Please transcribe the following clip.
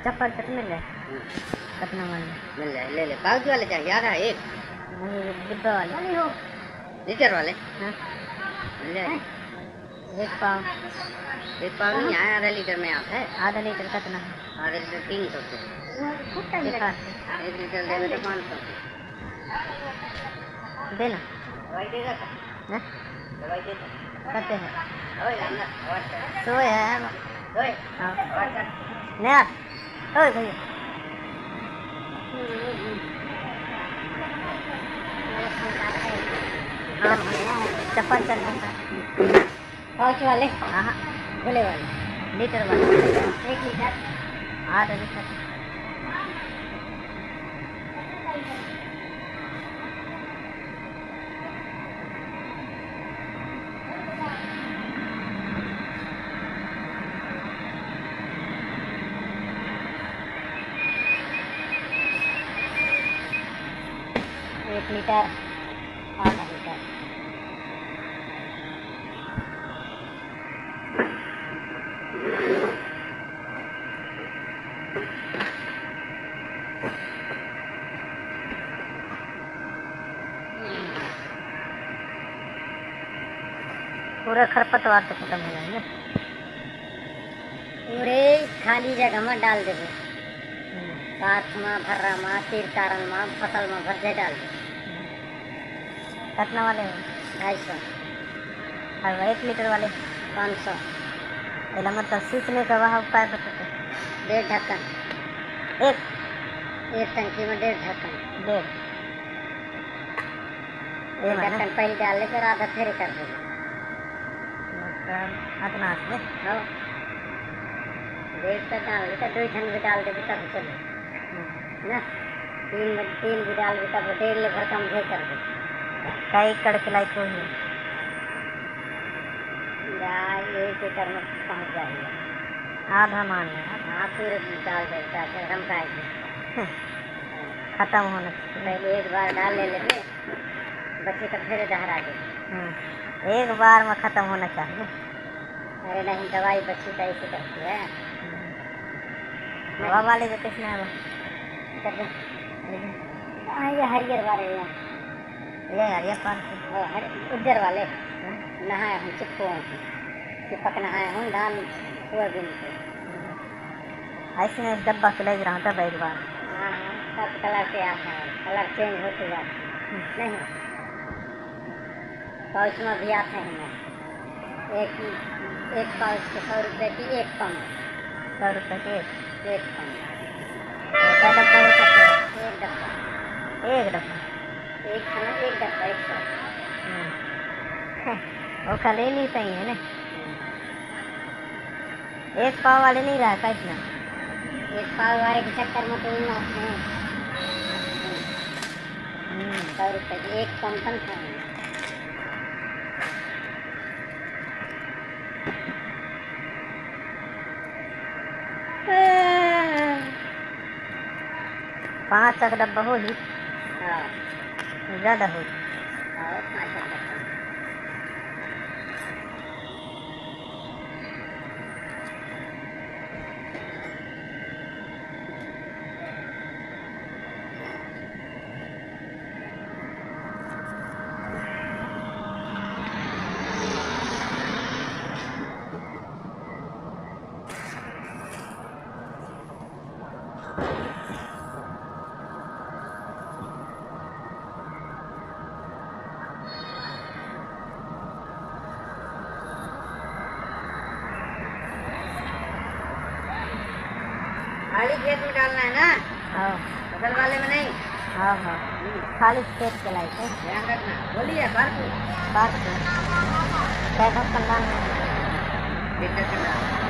चप्पल चट मिल जाए कितना मिल जाए ले ले पाउच वाले चाहिए आधा एक डिब्बा वाले नहीं हो लीटर वाले हाँ मिल जाए एक पाव नहीं आया आधा लीटर में आता है आधा लीटर कितना है आधा लीटर 300 दिखा 1 लीटर देवे तो 500 देना दवाई देगा हाँ दवाई देगा करते हैं ओए लाना और सोए है ओए हाँ और नहीं यार ओए भैया हाँ चप्पल चल पाउच वाले हाँ गोले वाले लीटर वाले 1 लीटर आधा लीटर एक लीटर आधा लीटर पूरा खरपतवार तो खत्म हो जाएगा पूरे खाली जगह में डाल देबो पाथ में भर्रा में तीर तारन में फसल में भर दे डाल दे कितना वाले हो 250 और 1 लीटर वाले 500 पहला मतलब सींचने का वहाँ उपाय बताते 1.5 ढक्कन एक टंकी में 1.5 ढक्कन डेढ़ ये मैंने ढक्कन पहले डाल ले फिर आधा फेरे कर दे मतलब इतना से हो 1.5 तक डाल तो 2 ठन भी डाल दे तब चले ना 3 भी डाल तब 1.5 ले भर कम भे कर दे कई कड़कलाई को ही एक एकड़ में पहुँच जाएगा आधा मान लें हाँ फिर डाल देता है हम खाएंगे खत्म होने से पहले एक बार डाल ले लेंगे बच्चे का फिर दहरा दे एक बार में खत्म होना चाहिए अरे नहीं दवाई बच्ची का ऐसे करती है हवा वाले जो किसने है ये हरियर वाले ये यार ये पान उज्जर वाले नहाए हूँ चिपक नहाए हूँ धान सोयाबीन से ऐसे में डब्बा से ले रहा था एक बार हाँ सब कलर के आते हैं कलर चेंज होते जाते नहीं पाउच में भी आते हैं एक पाउच के 100 रुपये की एक पम 100 रुपये के एक पम डब्बा एक डब्बा एक डब्बा एक खाना एक डब्बा 100 वो खाली नहीं सही है ना एक पाव वाले नहीं रहा कैसे एक पाव वाले के चक्कर में तो आते हैं 100 रुपये की एक कम खाएंगे 5 तक डब्बा हो ही हाँ ज़्यादा हो और 5 डब्बा खाली खेत में डालना है ना हाँ फसल वाले में नहीं हाँ हाँ खाली खेत के लाइक है ध्यान रखना बोलिए बात बात क्या ढक्कन डालना लीटर